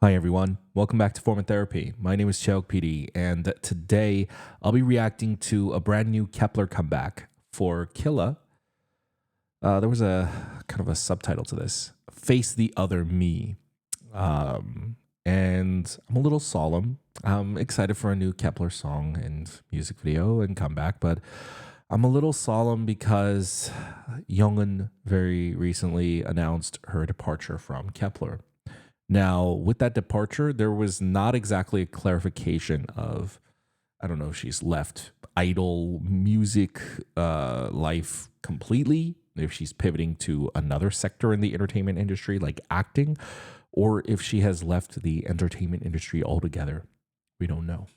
Hi everyone, welcome back to Form of Therapy. My name is Kep1er, and today I'll be reacting to a brand new Kep1er comeback for KILLA. There was a kind of a subtitle to this, Face the Other Me. And I'm a little solemn. I'm excited for a new Kep1er song and music video and comeback, but I'm a little solemn because Youngin very recently announced her departure from Kep1er. Now, with that departure, there was not exactly a clarification of, I don't know if she's left idol music life completely, if she's pivoting to another sector in the entertainment industry like acting, or if she has left the entertainment industry altogether. We don't know.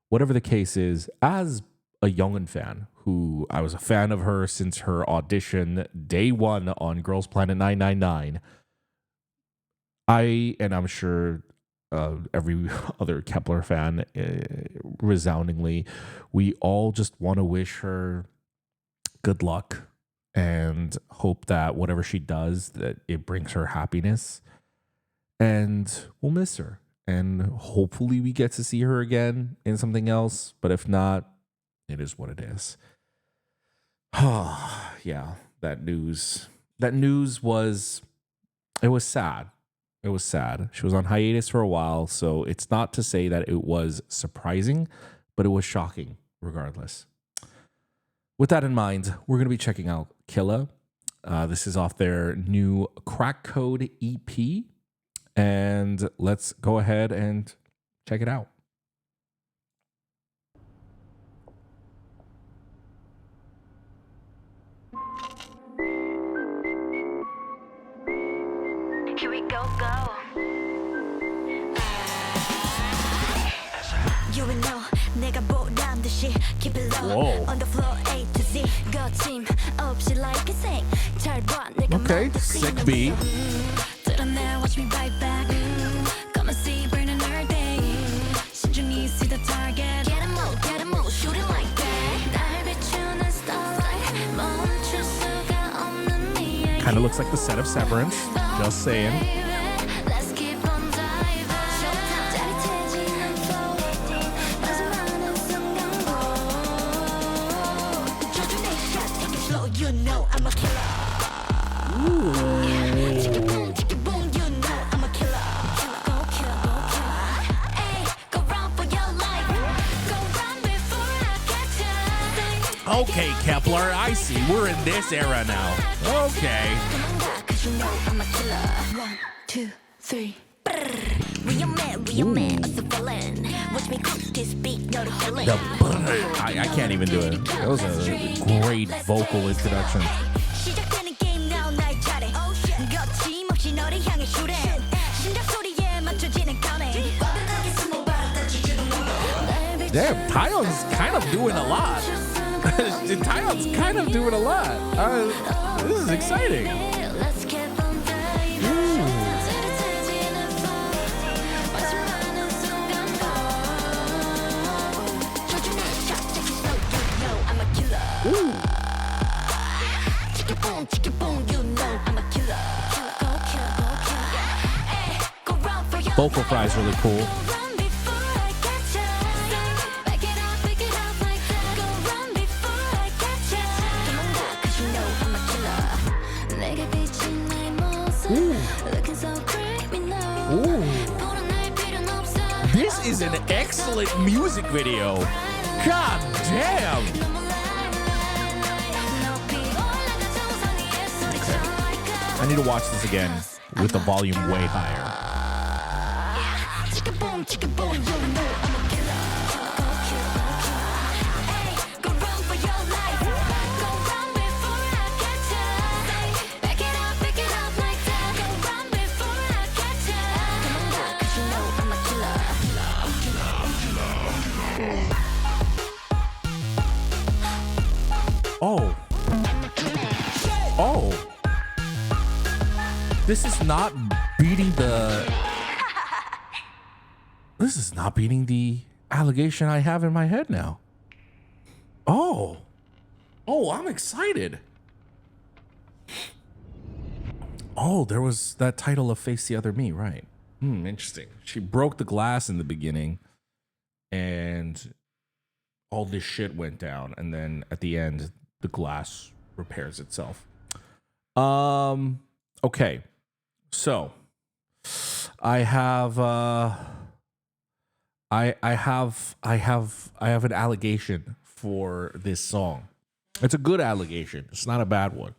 Whatever the case is, as a Youngin fan, who I was a fan of her since her audition day one on Girls Planet 999, and I'm sure every other Kep1er fan, resoundingly, we all just want to wish her good luck and hope that whatever she does, that it brings her happiness. And we'll miss her. And hopefully we get to see her again in something else. But if not, it is what it is. Yeah, that news was, it was sad. It was sad. She was on hiatus for a while, so it's not to say that it was surprising, but it was shocking regardless. With that in mind, we're going to be checking out KILLA. This is off their new Crack Code EP, and let's go ahead and check it out. Here we go. You will know 내가 보란 듯이 keep it low on the floor A to Z 거침 없이 like a sing 잘 봐 내가 Okay, sick beat. 드러내 watch me bite back come and see burning her day 신중히 see the target get a move shoot it like that 날 비추는 starlight 멈출 수가 없는 네 Kind of looks like the set of Severance. Just saying. Let's keep on diving 짜릿해지는 flow 마지막은 순간고 저주 내 shot take it slow you know I'm a killer Chicky boom you know I'm a killer Go kill Ay, go run for your life Go run before I catch you Okay, Kep1er, I see. We're in this era now. Okay. Cause you know I'm a killer 1, 2, 3 위험해 어서 falling Watch me cook this beat 너를 홀린 I can't even do it. That was a great vocal introduction. 시작되는 게임 now 날 잘해 거침없이 너를 향해 shoot it 심장 소리에 맞춰지는 counting Damn, Taeyon's kind of doing a lot. Taeyon's kind of doing a lot. This is exciting. Let's keep on diving 짜릿해지는 flow 마지막은 순간고 저주 내 shot take it slow you know I'm a killer Chicky boom you know I'm a killer Go kill Ay, go run for your Vocal fry's really cool. Run before I catch you Back it up like that Go run before I catch you 도망가 cause you know I'm a killer 내게 비친 나의 모습 Looking so criminal 보는 날 필요는 없어 This is an excellent music video. God damn. I need to watch this again with the volume way higher. Chicky boom, you know I'm a killer. Ay, go run for your life. Go run before I catch you. Back it up like that. Go run before I catch you. Come on, cause you know I'm a killer. Oh. This is not beating the... This is not beating the allegation I have in my head now. Oh, I'm excited. Oh, there was that title of Face the Other Me, right? Interesting. She broke the glass in the beginning, and all this shit went down, and then at the end, the glass repairs itself. Okay. So I have I have an allegation for this song. It's a good allegation. It's not a bad one.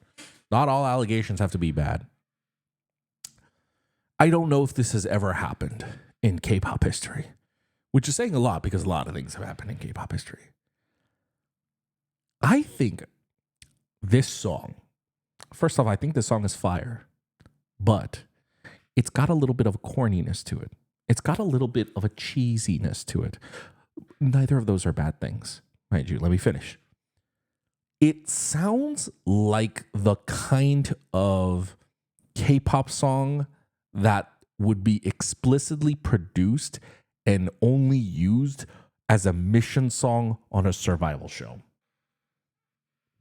Not all allegations have to be bad. I don't know if this has ever happened in K-pop history, which is saying a lot because a lot of things have happened in K-pop history. I think this song, first off, I think this song is fire, but it's got a little bit of a corniness to it. It's got a little bit of a cheesiness to it. Neither of those are bad things. Mind you, let me finish. It sounds like the kind of K-pop song that would be explicitly produced and only used as a mission song on a survival show.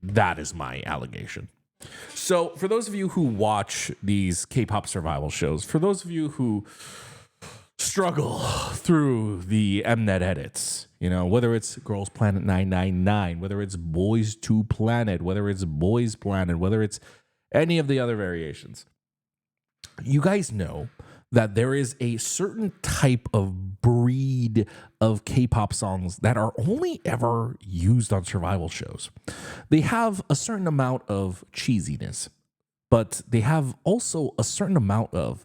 That is my allegation. So for those of you who watch these K-pop survival shows, for those of you who struggle through the Mnet edits, you know, whether it's Girls Planet 999, whether it's Boys to Planet, whether it's Boys Planet, whether it's any of the other variations, you guys know that there is a certain type of breed of K-pop songs that are only ever used on survival shows. They have a certain amount of cheesiness, but they have also a certain amount of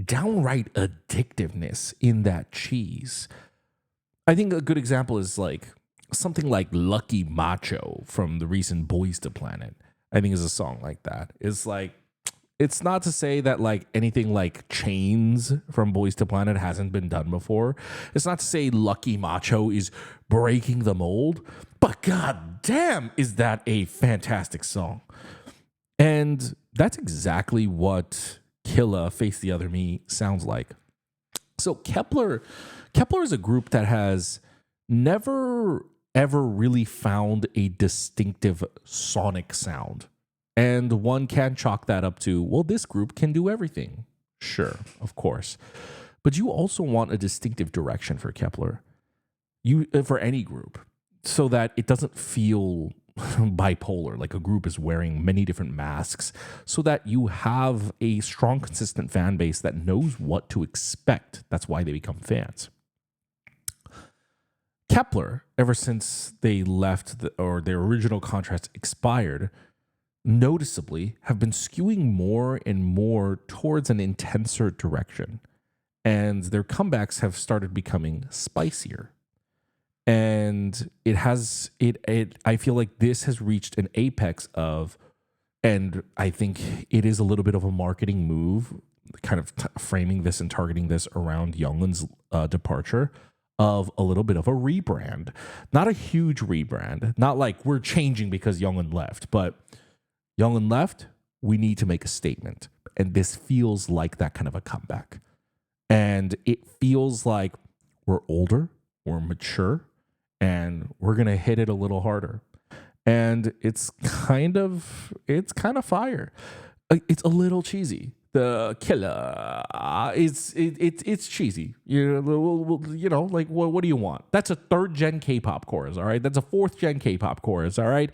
downright addictiveness in that cheese. I think a good example is like something like Lucky Macho from the recent Boys to Planet. I think is a song like that. It's like, it's not to say that like anything like Chains from Boys to Planet hasn't been done before. It's not to say Lucky Macho is breaking the mold, but god damn, is that a fantastic song. And that's exactly what KILLA, Face the Other Me sounds like. So Kep1er is a group that has never ever really found a distinctive sonic sound. And one can chalk that up to, well, this group can do everything. Sure, of course. But you also want a distinctive direction for Kep1er, for any group, so that it doesn't feel bipolar, like a group is wearing many different masks, so that you have a strong, consistent fan base that knows what to expect. That's why they become fans. Kep1er, ever since they left or their original contracts expired, noticeably have been skewing more and more towards an intenser direction, and their comebacks have started becoming spicier. And I feel like this has reached an apex of, and I think it is a little bit of a marketing move, kind of framing this and targeting this around Youngun's departure, of a little bit of a rebrand. Not a huge rebrand, not like we're changing because Youngun left, but Youngun left, we need to make a statement. And this feels like that kind of a comeback. And it feels like we're older, we're mature, and we're going to hit it a little harder. And it's kind of fire. It's a little cheesy. The KILLA, it's cheesy. You know, like what do you want? That's a 3rd gen K-pop chorus, all right? That's a 4th gen K-pop chorus, all right?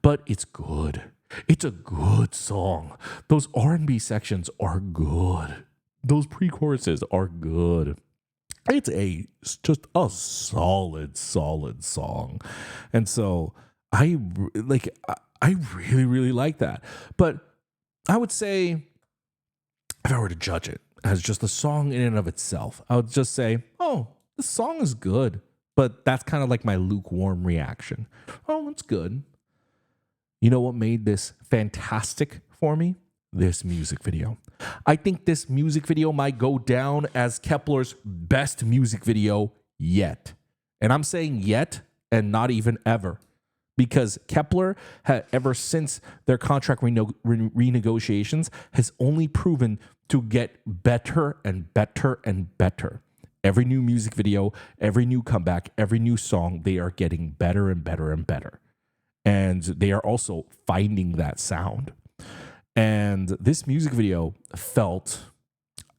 But it's good. It's a good song. Those R&B sections are good. Those pre-choruses are good. It's just a solid song. And so I really, really like that. But I would say, if I were to judge it as just a song in and of itself, I would just say, oh, the song is good. But that's kind of like my lukewarm reaction. Oh, it's good. You know what made this fantastic for me? This music video. I think this music video might go down as Kep1er's best music video yet. And I'm saying yet and not even ever. Because Kep1er, ever since their contract renegotiations, has only proven to get better and better and better. Every new music video, every new comeback, every new song, they are getting better and better and better. And they are also finding that sound. And this music video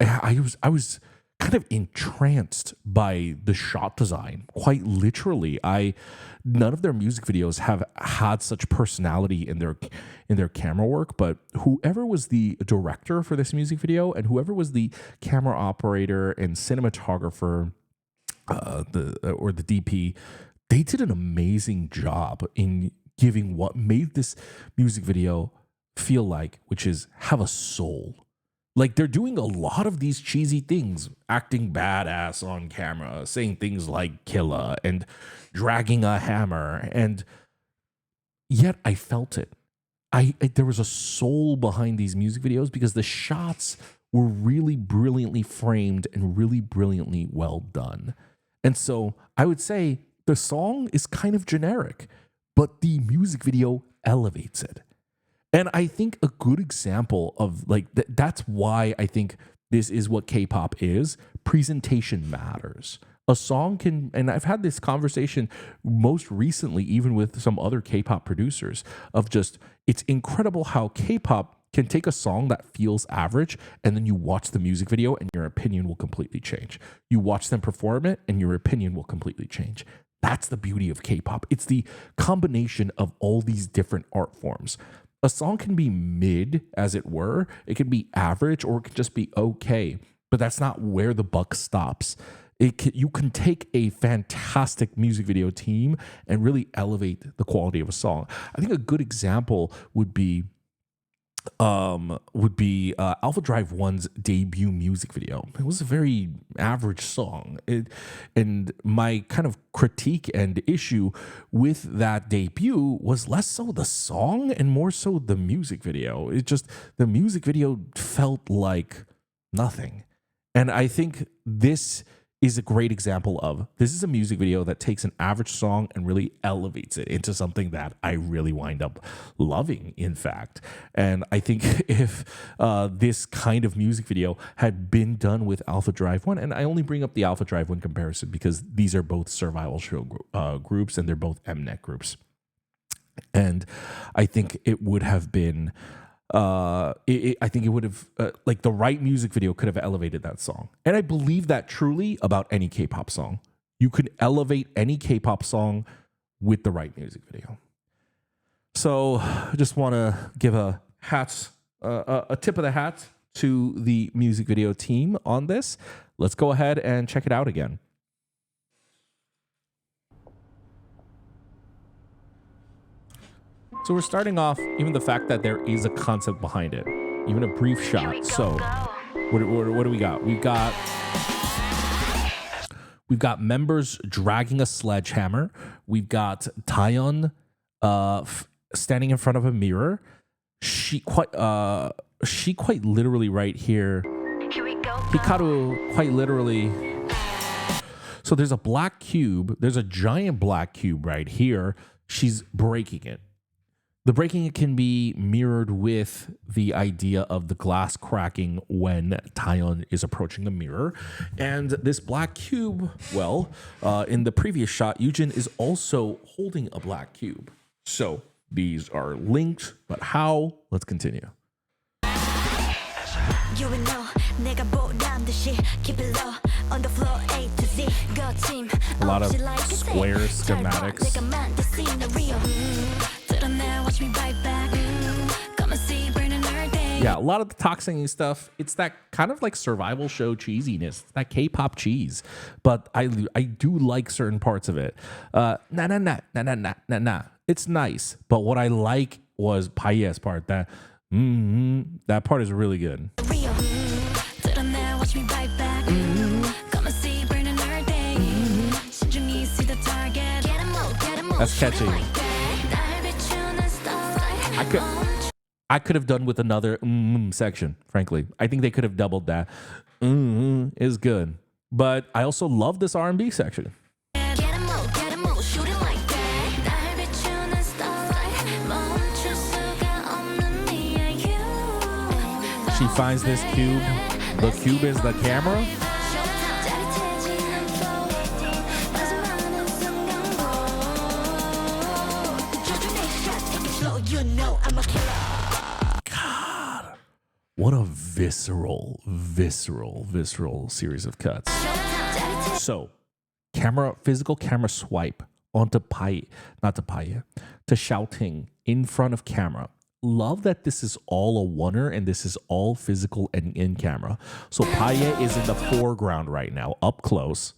I was kind of entranced by the shot design. Quite literally, none of their music videos have had such personality in their camera work. But whoever was the director for this music video and whoever was the camera operator and cinematographer, the DP, they did an amazing job in giving what made this music video feel like, which is have a soul. Like they're doing a lot of these cheesy things, acting badass on camera, saying things like KILLA and dragging a hammer, and yet I felt it. There was a soul behind these music videos because the shots were really brilliantly framed and really brilliantly well done. And so I would say the song is kind of generic, but the music video elevates it. And I think a good example of like that's why I think this is what K-pop is. Presentation matters. A song can, and I've had this conversation most recently, even with some other K-pop producers, of just it's incredible how K-pop can take a song that feels average and then you watch the music video and your opinion will completely change. You watch them perform it and your opinion will completely change. That's the beauty of K-pop. It's the combination of all these different art forms. A song can be mid, as it were. It can be average, or it can just be okay. But that's not where the buck stops. You can take a fantastic music video team and really elevate the quality of a song. I think a good example would be Alpha Drive 1's debut music video. It was a very average song. And my kind of critique and issue with that debut was less so the song and more so the music video. The music video felt like nothing. And I think this is a great example of this is a music video that takes an average song and really elevates it into something that I really wind up loving, in fact. And I think if this kind of music video had been done with Alpha Drive 1, and I only bring up the Alpha Drive 1 comparison because these are both survival show groups and they're both Mnet groups. And I think it would have been I think it would have like the right music video could have elevated that song. And I believe that truly about any K-pop song. You could elevate any K-pop song with the right music video. So I just want to give a tip of the hat to the music video team on this. Let's go ahead and check it out again. So we're starting off, even the fact that there is a concept behind it, even a brief shot. So what do we got? We've got members dragging a sledgehammer. We've got Taeyeon standing in front of a mirror. She quite literally right here. Hikaru quite literally. So there's a black cube. There's a giant black cube right here. She's breaking it. The breaking it can be mirrored with the idea of the glass cracking when Taeyeon is approaching the mirror. And this black cube, well, in the previous shot, Yujin is also holding a black cube. So these are linked, but how? Let's continue. You will know 내가 보란 듯이 keep it low on the floor A to Z. A lot of square schematics. Yeah, a lot of the talk singing stuff, it's that kind of like survival show cheesiness, that K-pop cheese. But I do like certain parts of it. It's nice. But what I like was Paye's part. That part is really good. That's catchy. I could have done with another section, frankly. I think they could have doubled that. Is good. But I also love this R&B section. She finds this cube. The cube is the camera. God, what a visceral series of cuts. So, physical camera swipe onto to shouting in front of camera. Love that this is all a oneer and this is all physical and in camera. So Paye is in the foreground right now, up close.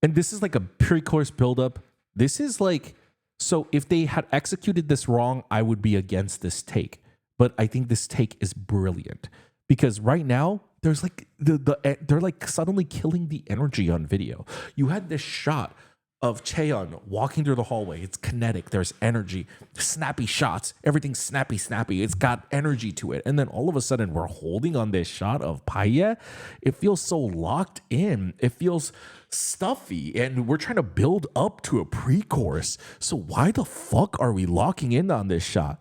And this is like a pre-chorus buildup. This is like, so if they had executed this wrong, I would be against this take. But I think this take is brilliant because right now there's like they're like suddenly killing the energy on video. You had this shot of Chaeyeon walking through the hallway. It's kinetic. There's energy, snappy shots. Everything's snappy. It's got energy to it. And then all of a sudden we're holding on this shot of Paye. It feels so locked in. It feels stuffy. And we're trying to build up to a pre-chorus. So why the fuck are we locking in on this shot?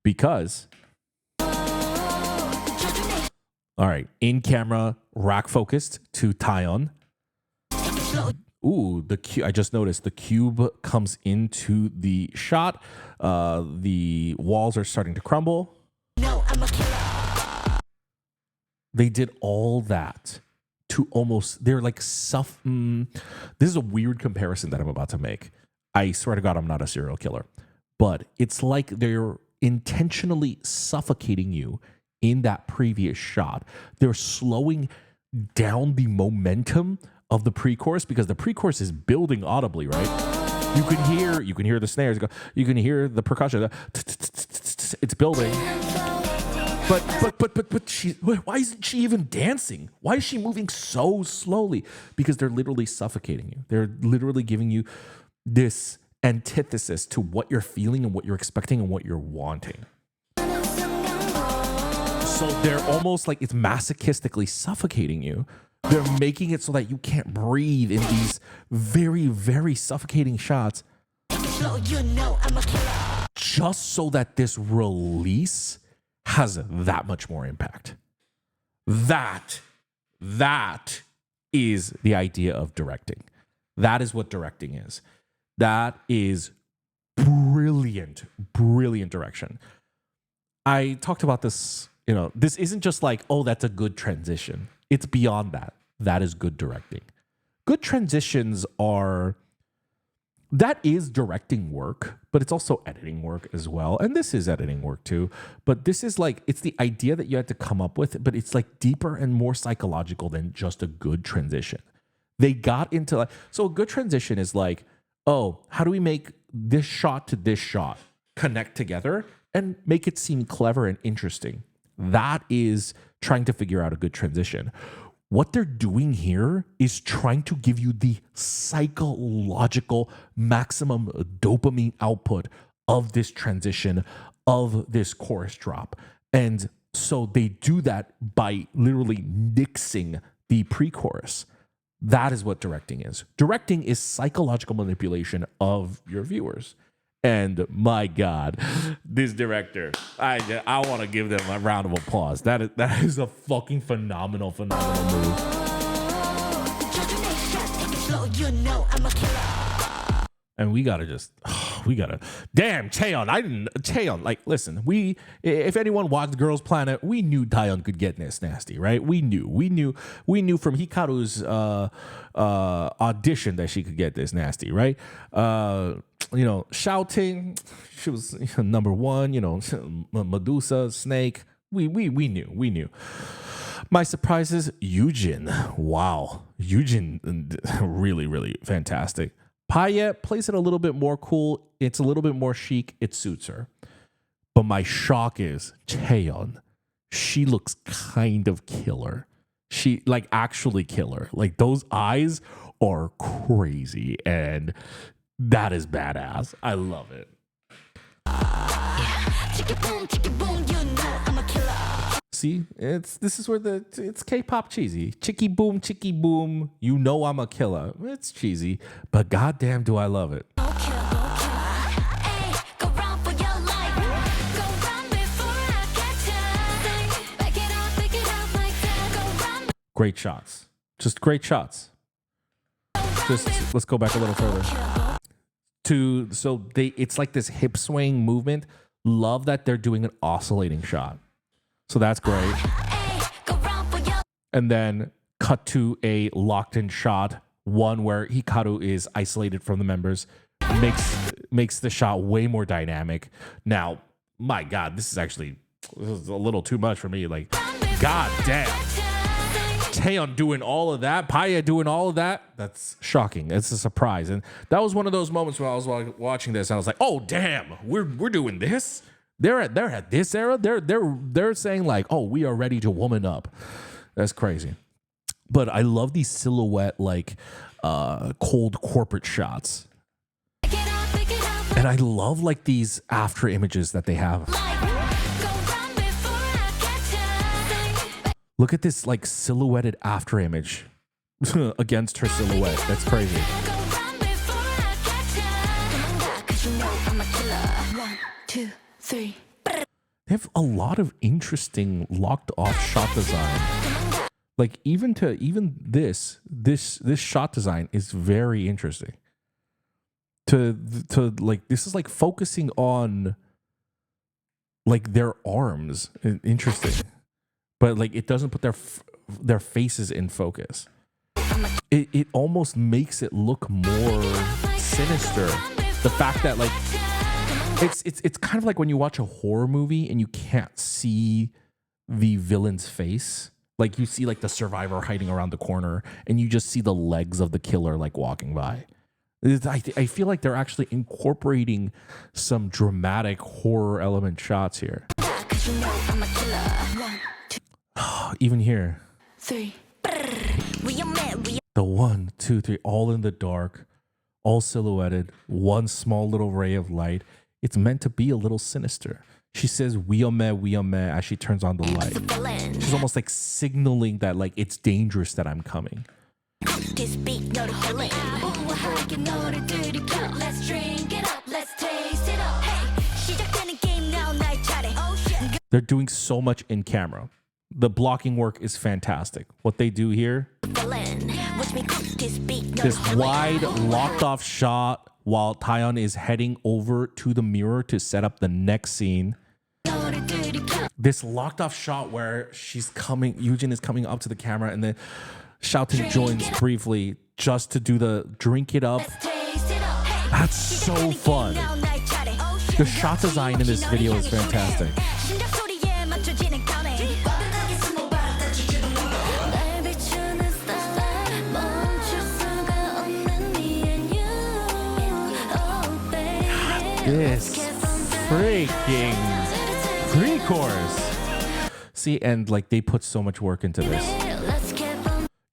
Because, all right, in camera, rack focused to Taeyeon. Ooh, I just noticed the cube comes into the shot. The walls are starting to crumble. No, I'm a killer. They did all that to almost, they're like this is a weird comparison that I'm about to make. I swear to God, I'm not a serial killer. But it's like they're intentionally suffocating you in that previous shot. They're slowing down the momentum of the pre-chorus because the pre-chorus is building audibly, right? You can hear the snares go, you can hear the percussion. It's building. But why isn't she even dancing? Why is she moving so slowly? Because they're literally suffocating you. They're literally giving you this antithesis to what you're feeling and what you're expecting and what you're wanting. So they're almost like it's masochistically suffocating you. They're making it so that you can't breathe in these very, very suffocating shots. Just so that this release has that much more impact. That is the idea of directing. That is what directing is. That is brilliant direction. I talked about this, this isn't just like, oh, that's a good transition. It's beyond that. That is good directing. Good transitions that is directing work, but it's also editing work as well. And this is editing work too. But this is like, it's the idea that you had to come up with, but it's like deeper and more psychological than just a good transition. They got into like, so a good transition is like, oh, how do we make this shot to this shot connect together and make it seem clever and interesting? That is trying to figure out a good transition. What they're doing here is trying to give you the psychological maximum dopamine output of this transition, of this chorus drop. And so they do that by literally nixing the pre-chorus. That is what directing is. Directing is psychological manipulation of your viewers. And my God, this director, I want to give them a round of applause. That is a fucking phenomenal move. And we gotta damn, Chaeyeon, like, listen, if anyone watched Girls Planet, we knew Taeyeon could get this nasty, right? We knew from Hikaru's audition that she could get this nasty, right? Shouting, she was number one, Medusa, Snake, we knew. My surprise is Yujin. Wow. Yujin, really, really fantastic. Paye plays it a little bit more cool. It's a little bit more chic. It suits her. But my shock is Chaeyeon. She looks kind of killer. She actually killer. Like those eyes are crazy. And that is badass. I love it. See, this is where it's K-pop cheesy. Chicky boom, I'm a killer. It's cheesy, but goddamn do I love it. Great shots. Just great shots. Just let's go back a little further. It's like this hip swaying movement. Love that they're doing an oscillating shot. So that's great. Go run for your And then cut to a locked in shot, one where Hikaru is isolated from the members, makes the shot way more dynamic. Now, my God, this is a little too much for me. Like, God damn. Taeyeon doing all of that, Paya doing all of that. That's shocking. It's a surprise. And that was one of those moments when I was watching this and I was like, oh damn, we're doing this. They're at this era. They're saying like, oh, we are ready to woman up. That's crazy. But I love these silhouette like cold corporate shots. And I love like these after images that they have. Look at this like silhouetted after image against her silhouette. That's crazy. They have a lot of interesting locked off shot design. Like even this shot design is very interesting. To like this is like focusing on like their arms. Interesting. But like it doesn't put their faces in focus. It almost makes it look more sinister. The fact that like it's kind of like when you watch a horror movie and you can't see the villain's face. Like you see like the survivor hiding around the corner and you just see the legs of the killer like walking by. I feel like they're actually incorporating some dramatic horror element shots here. Even here. The 1, 2, 3, all in the dark, all silhouetted, one small little ray of light. It's meant to be a little sinister. She says "위험해" as she turns on the light. She's almost like signaling that like it's dangerous that I'm coming. Let's drink it up, let's taste it up. Hey, 시작되는 게임 now 날 차례. Oh shit. They're doing so much in camera. The blocking work is fantastic. What they do here, this wide locked off shot while Taeyeon is heading over to the mirror to set up the next scene. This locked off shot where Yujin is coming up to the camera and then Xiaotin joins briefly just to do the drink it up. That's so fun. The shot design in this video is fantastic. This freaking pre-chorus. See, and like they put so much work into this.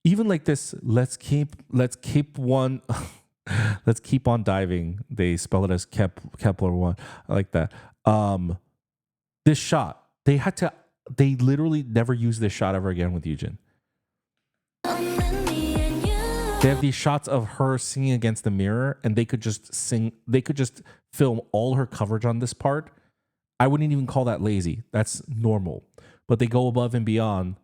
Even like this, let's keep on diving. They spell it as Kep1er. I like that. This shot, they literally never use this shot ever again with Yujin. They have these shots of her singing against the mirror, and they could just film all her coverage on this part. I wouldn't even call that lazy. That's normal. But they go above and beyond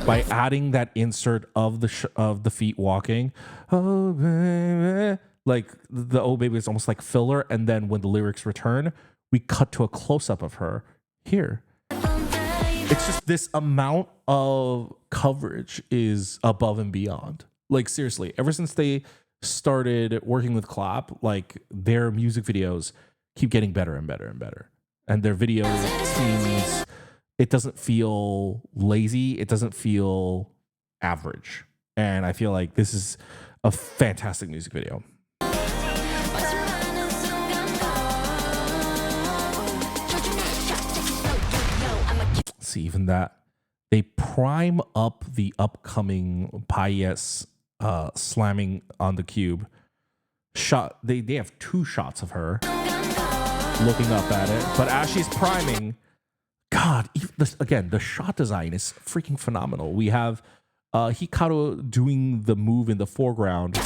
by adding that insert of the feet walking. Oh baby, like the oh baby is almost like filler, and then when the lyrics return, we cut to a close up of her here. It's just this amount of coverage is above and beyond. Like seriously, ever since they started working with Clap, like their music videos keep getting better and better and better. And their video seems, it doesn't feel lazy. It doesn't feel average. And I feel like this is a fantastic music video. See, even that. They prime up the upcoming Payes slamming on the cube. Shot. They have two shots of her looking up at it. But as she's priming, God, again, the shot design is freaking phenomenal. We have Hikaru doing the move in the foreground.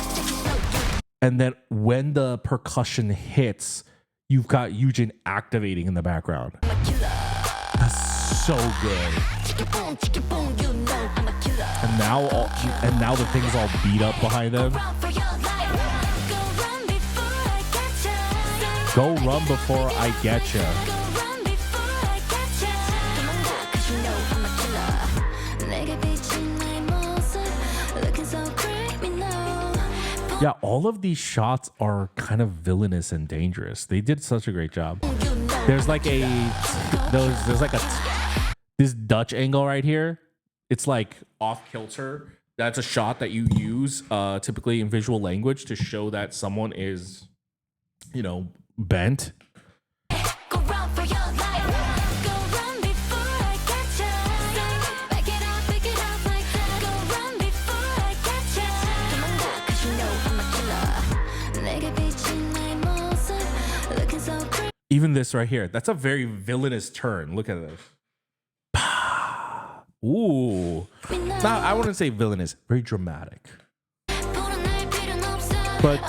And then when the percussion hits, you've got Yujin activating in the background. That's so good. And now the thing's all beat up behind them. Go run before I get ya. Yeah, all of these shots are kind of villainous and dangerous. They did such a great job. There's like this Dutch angle right here. It's like off kilter. That's a shot that you use typically in visual language to show that someone is, you know, bent. Go run for your life. Go run before I catch ya. Back it up like that. Go run before I catch ya. 도망가, 'cause you know I'm a killer. 내게 비친 나의 모습, looking so pretty. Even this right here, that's a very villainous turn. Look at this. Ooh. Now, I wouldn't say villainous, very dramatic. 보는 날 필요는 없어. But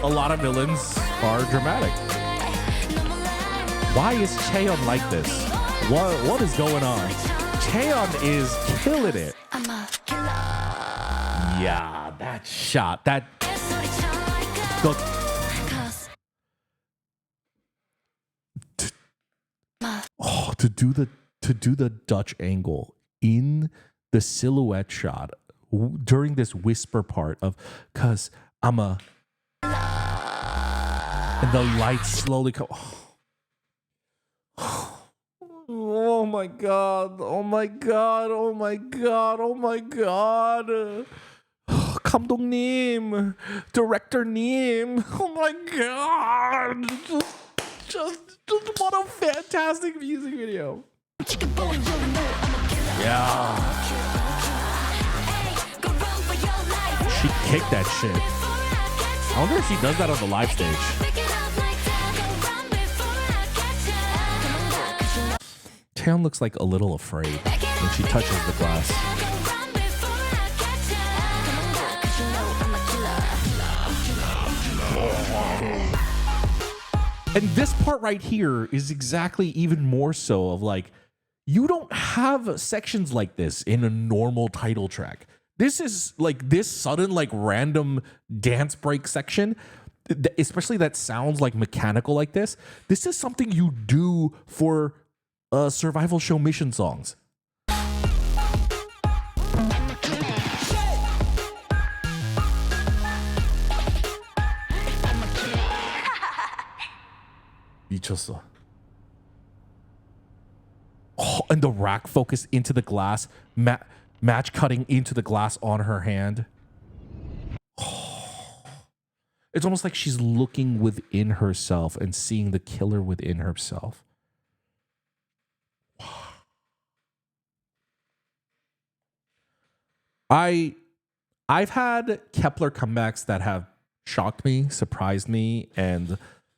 a lot of villains are dramatic. Why is Chaeyeon like this? What is going on? Chaeyeon is killing it. I'm a killer. Yeah, that shot, that 소리쳐. go, 'Cause oh, to do the Dutch angle in the silhouette shot during this whisper part of "cause I'm a," and the lights slowly come. Oh my god! Oh my god! Oh my god! Oh my god! 감독님, director님. Oh my god! Just what a fantastic music video. chicken bone, you know I'm a killer. Yeah. Go run for your life. She kicked that shit. I wonder if she does that on the live stage. Pick it up like that. Go run before I catch ya. 도망가, 'cause you know Taeyeon looks like a little afraid when she touches the glass. go run before I catch ya. 도망가, 'cause you know I'm a killer. And this part right here is exactly even more so of like, you don't have sections like this in a normal title track. This is like this sudden, like random dance break section, especially that sounds like mechanical like this. This is something you do for survival show mission songs. 미쳤어. Oh, and the rack focus into the glass, match cutting into the glass on her hand. Oh. It's almost like she's looking within herself and seeing the killer within herself. I've had Kep1er comebacks that have shocked me, surprised me, and,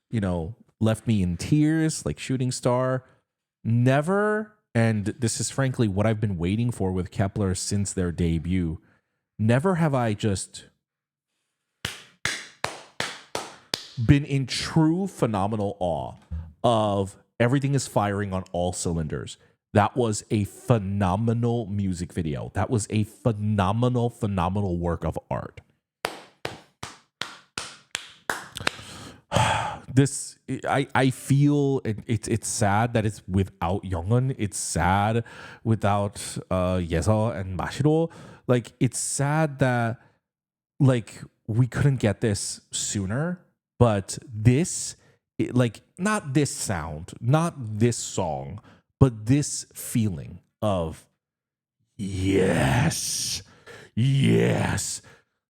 you know, left me in tears, like Shooting Star. Never, and this is frankly what I've been waiting for with Kep1er since their debut, never have I just been in true phenomenal awe of everything is firing on all cylinders. That was a phenomenal music video. That was a phenomenal work of art. This, I feel it's sad that it's without Youngwon. It's sad without Yeseo and Mashiro. Like, it's sad that like we couldn't get this sooner. But this, like, not this sound, not this song, but this feeling of yes.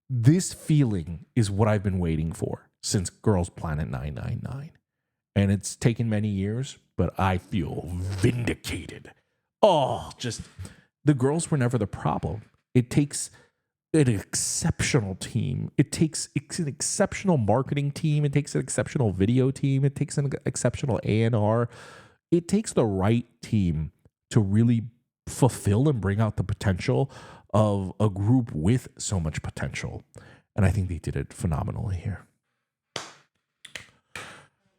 This feeling is what I've been waiting for since Girls Planet 999. And it's taken many years, but I feel vindicated. Oh, just the girls were never the problem. It takes an exceptional team. It's an exceptional marketing team. It takes an exceptional video team. It takes an exceptional A&R. It takes the right team to really fulfill and bring out the potential of a group with so much potential. And I think they did it phenomenally here.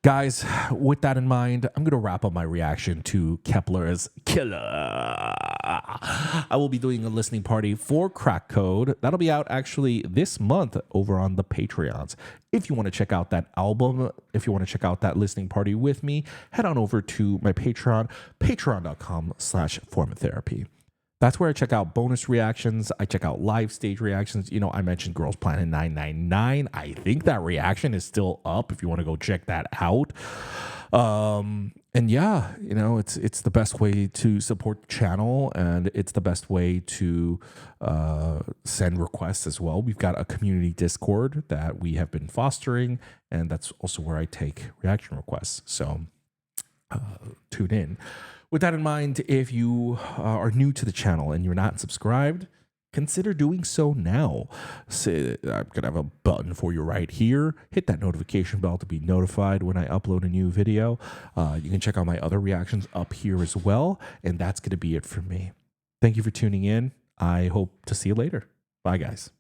Guys, with that in mind, I'm going to wrap up my reaction to Kep1er's KILLA. I will be doing a listening party for Crack Code. That'll be out actually this month over on the Patreons. If you want to check out that album, if you want to check out that listening party with me, head on over to my Patreon, patreon.com/formatherapy. That's where I check out bonus reactions. I check out live stage reactions. I mentioned Girls Planet 999. I think that reaction is still up if you want to go check that out. And yeah, it's the best way to support the channel, and it's the best way to send requests as well. We've got a community Discord that we have been fostering, and that's also where I take reaction requests. So tune in. With that in mind, if you are new to the channel and you're not subscribed, consider doing so now. I'm going to have a button for you right here. Hit that notification bell to be notified when I upload a new video. You can check out my other reactions up here as well. And that's going to be it for me. Thank you for tuning in. I hope to see you later. Bye, guys.